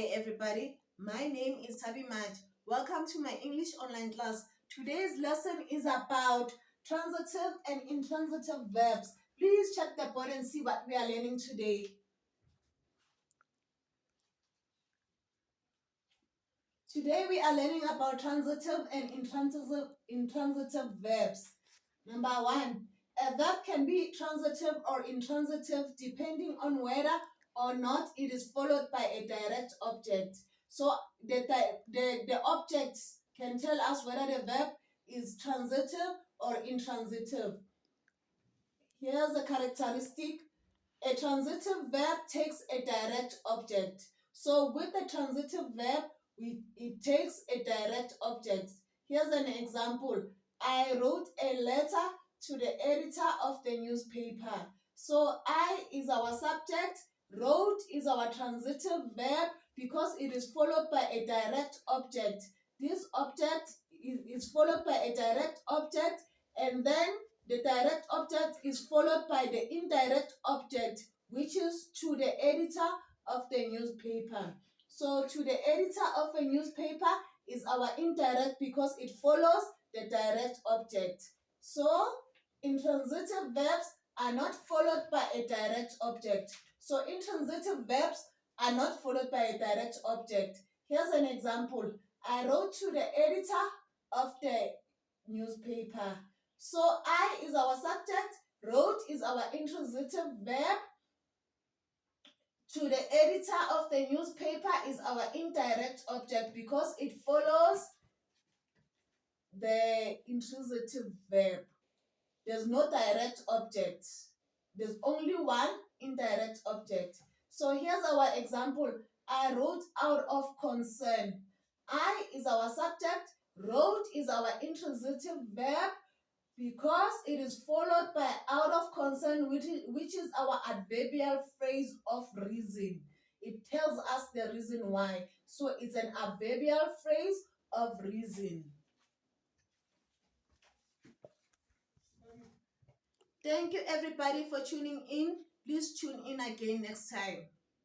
day, everybody. My name is Tabi Maj. Welcome to my English online class. Today's lesson is about transitive and intransitive verbs. Please check the board and see what we are learning today. Today we are learning about transitive and intransitive verbs. Number one, a verb can be transitive or intransitive depending on whether or not it is followed by a direct object. So the object can tell us whether the verb is transitive or intransitive. Here's a characteristic. A transitive verb takes a direct object. So with the transitive verb, it takes a direct object. Here's an example. I wrote a letter to the editor of the newspaper. So I is our subject, wrote is our transitive verb because it is followed by a direct object. This object is followed by a direct object, and then the direct object is followed by the indirect object, which is to the editor of the newspaper. So to the editor of a newspaper is our indirect because it follows the direct object. So intransitive verbs are not followed by a direct object. So intransitive verbs are not followed by a direct object. Here's an example. I wrote to the editor of the newspaper. So I is our subject, wrote is our intransitive verb, to the editor of the newspaper is our indirect object because it follows the intransitive verb. There's no direct object. There's only one indirect object. So here's our example. I wrote out of concern. I is our subject, wrote is our intransitive verb, because it is followed by out of concern, which is our adverbial phrase of reason. It tells us the reason why. So it's an adverbial phrase of reason. Thank you everybody for tuning in. Please tune in again next time.